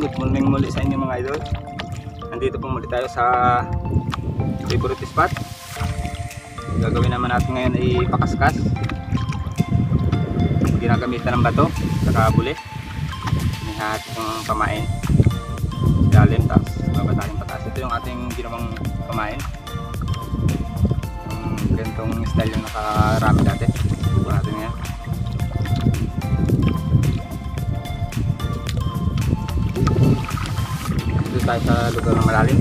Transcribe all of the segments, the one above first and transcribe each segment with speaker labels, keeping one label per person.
Speaker 1: good morning muli sa inyo mga idol. Nandito po muli tayo sa favorite spot. Gagawin naman natin ngayon ay pakaskas. Ginagamitan ng bato saka buli. Nihat yung pamain lalim, tapos babatakin pataas. Ito yung ating ginawang pamain, yung ganitong style yung nakarami dati. Subukan natin ngayon. Dito tayo sa lugar ng malalim.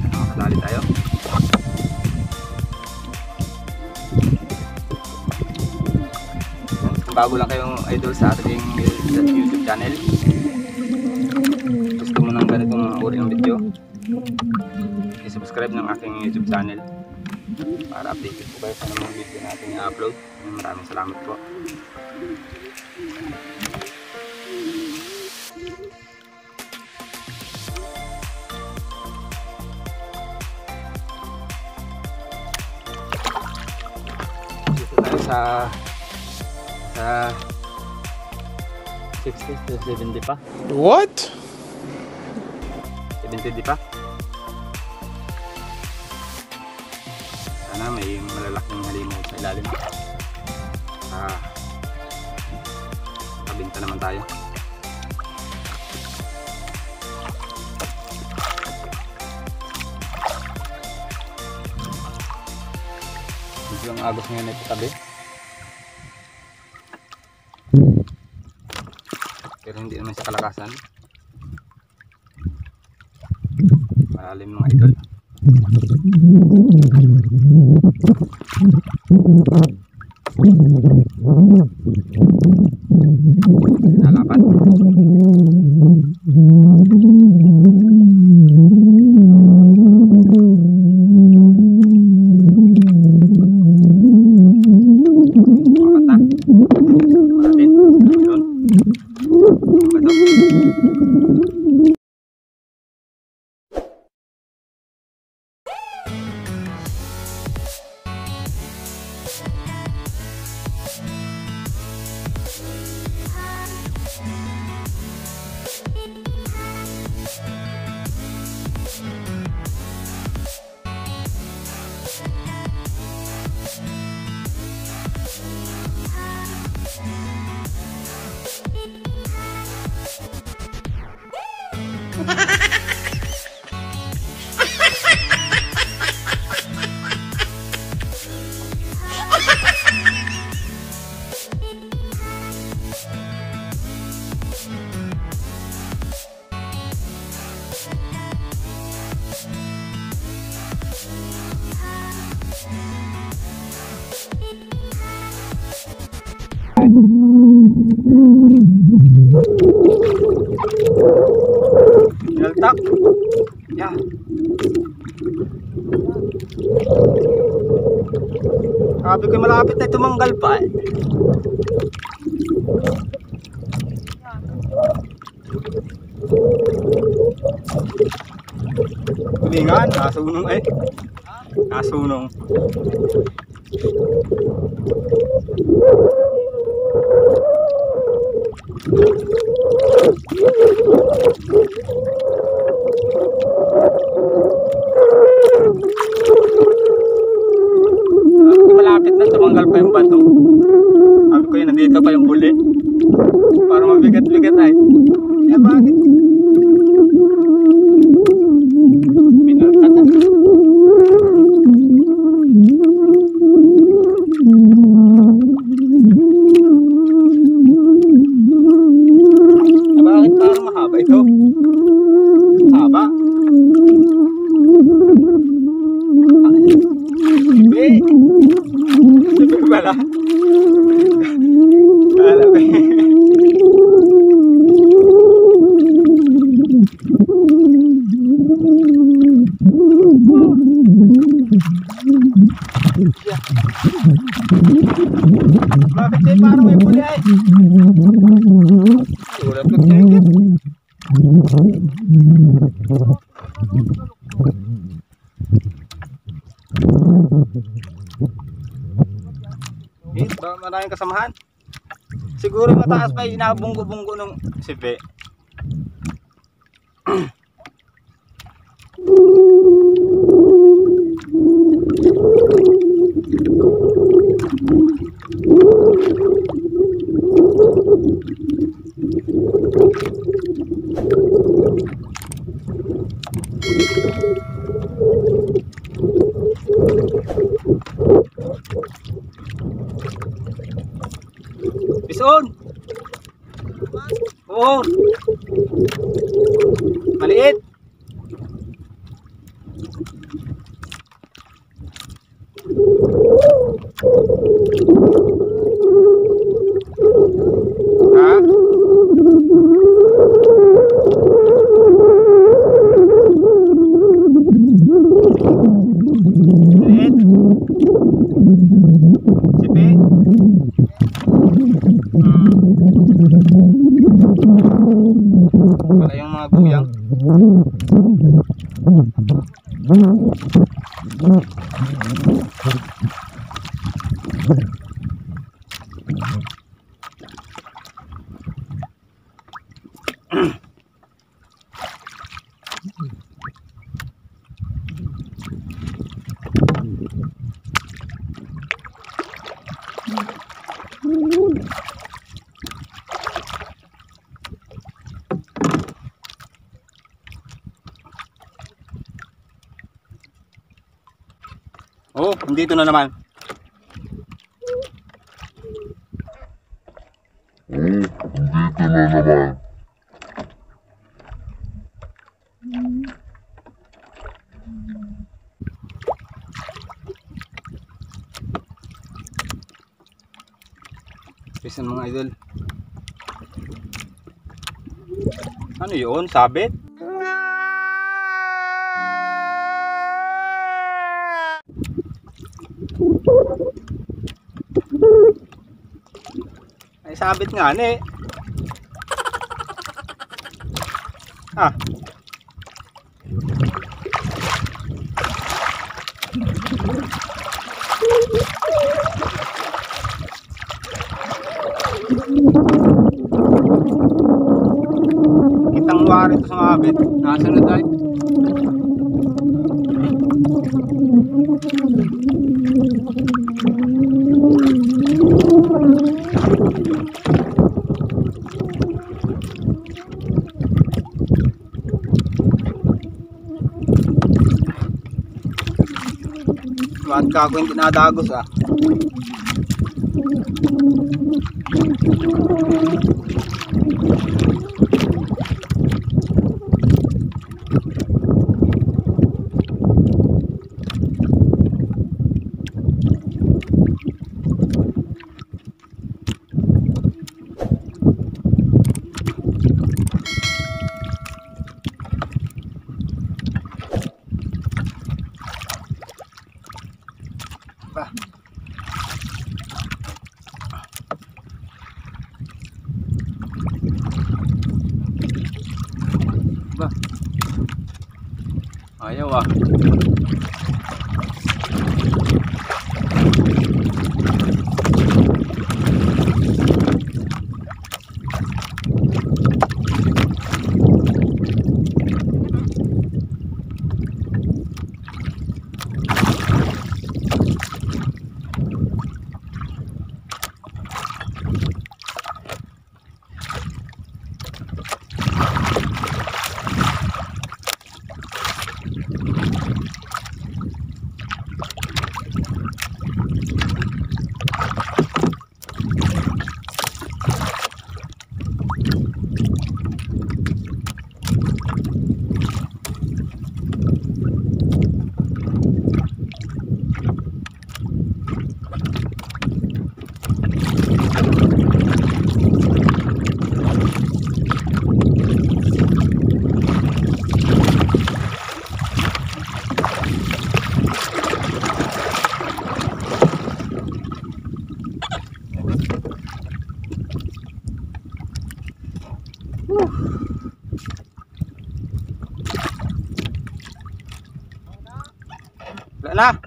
Speaker 1: Nakakadali tayo. Kung bago lang kayong idol sa ating YouTube channel, gusto mo ng ganitong uri ng video, i-subscribe ng aking YouTube channel para updated po kayo sa mga video natin i-upload. Maraming salamat po. Dito tayo sa 60 to 70 pa.
Speaker 2: What?
Speaker 1: 70 pa. Sana may malalaking halimaw sa ilalim. Kabinta naman tayo. Medyo ang agos ngayon ay patabi, pero hindi naman sa kalakasan. Malalim mga idol. Nalapat. Naltak. Ya. Sabi ko malapit na tumanggal pa eh. Kulingan, nasunong eh. Nasunong. Malapit na tumanggal pa yung bato. Sabi ko yun, nandito pa yung buli. Para mabigat-bigat ay. Eh bakit? Pinaltat na. Bakit parang mahaba ito? Haba? Be! Sabi pala. Alam eh. Bakit eh parang may puli ay? Ulat ko tingin. Maraming kasamahan. Siguro mataas pa yung inabunggo-bunggo ng sibe. Bison! Oo! Maliit! Ha? Maliit! Sipi! Wala yung mga buyang. Oh, dito na naman.
Speaker 2: Dito na naman.
Speaker 1: Pisan mga idol. Ano yun? Sabit? Ay sabit nga eh. Ah. Kitang wari ito sa mabit. Nasunod ay. Bakit ka ako hindi nadagos ah? Ba. Ba. Ayaw ah. Wala na.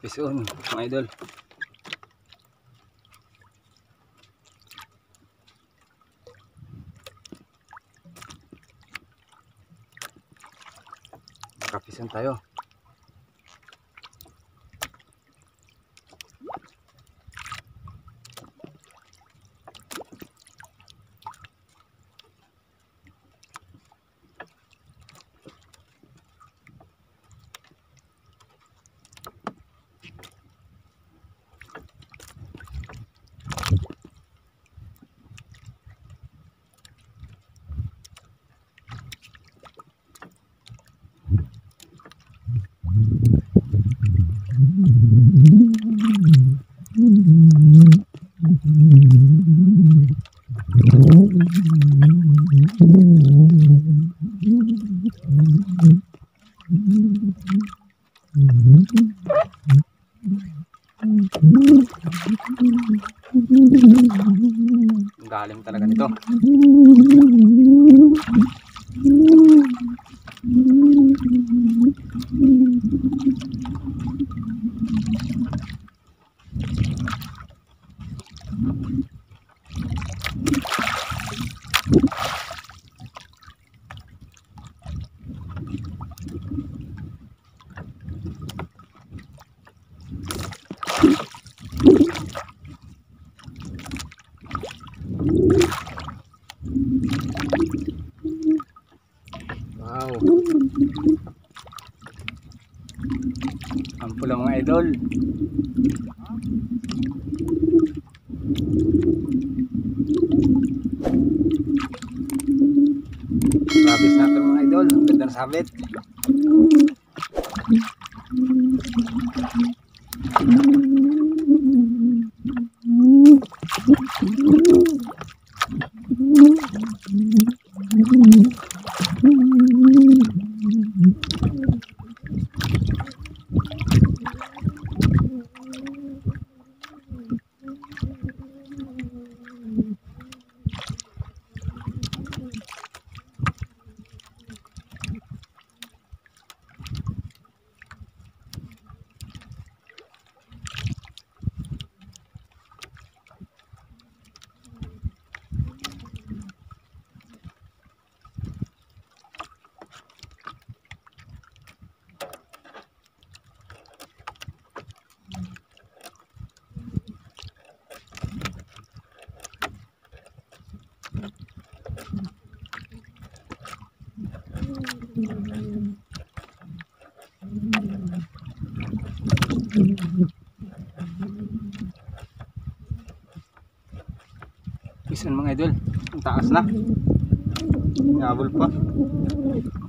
Speaker 1: Pison mga idol. Kapisan tayo. Galim talaga nito. Wow. Ang pula mga idol. Rabis natin mga idol. Ang ganda ng sabit. Pisan mga idol. Ang taas na. Nabol pa.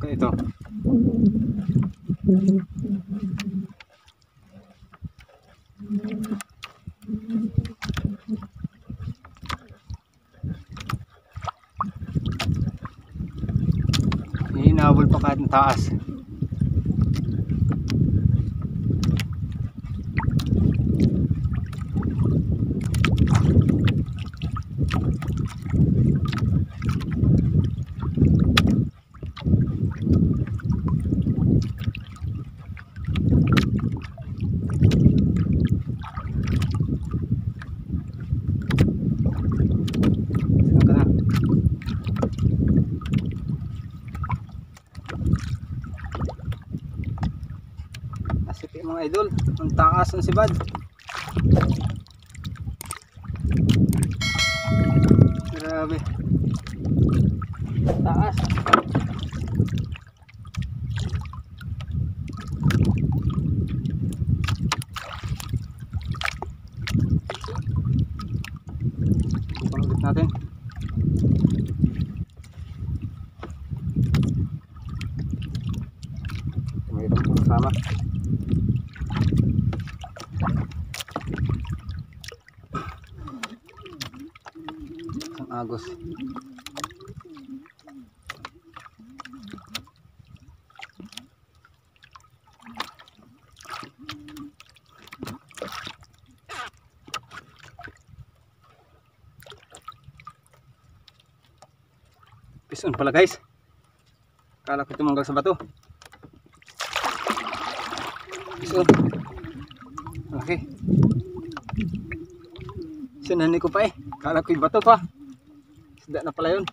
Speaker 1: Okay, ito. Hinabol pa kahit ang taas. Asipi mga idol, ang taas ng sibad. Grabe. Taas. Pangit natin. Mayroon po kasama. Ang agos. Pison pala guys. Kala ko tumanggal sa bato. Pison. Okay. Sinani ko pa eh. Kala ko'y bato pa. Isda na pala yun.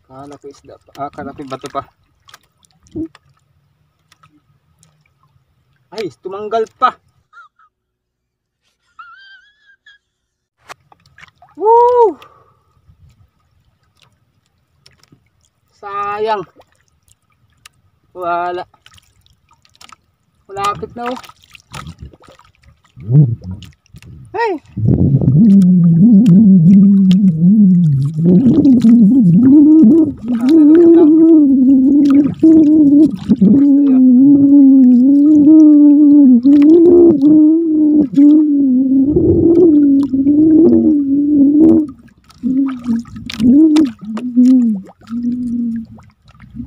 Speaker 1: Kala ko isda pa. Kala ko'y bato pa. Ay, tumanggal pa. Woo! Sayang. Wala. Malapit na oh. Hey!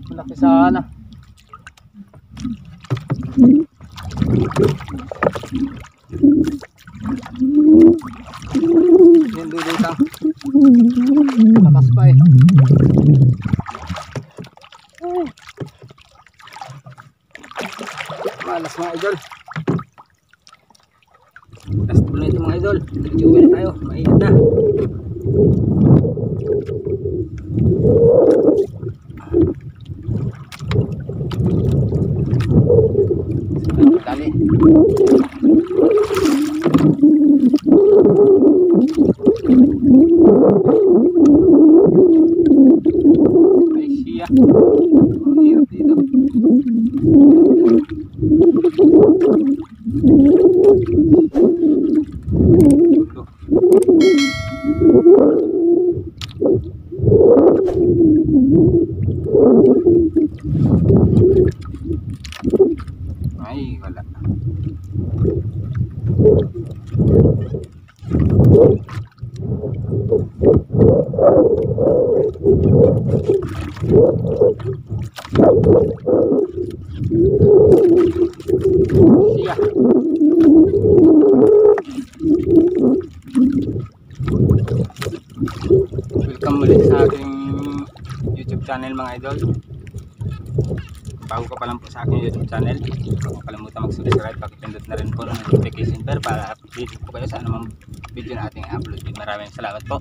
Speaker 1: Malaki sana. Yan dulutang. Lakas pa eh. Malas mga idol. Last po na ito mga idol. Uwi na tayo. Mainit na. Dali. Ay siya. Ang hirap dito. Ay, wala. Siya. Welcome ulit sa aking YouTube channel mga idol. Bago ka pa lang po sa aking YouTube channel, huwag kalimutan mag-subscribe, pakipindot na rin po ng notification bell para update po kayo sa anumang video na ating upload. Maraming salamat po.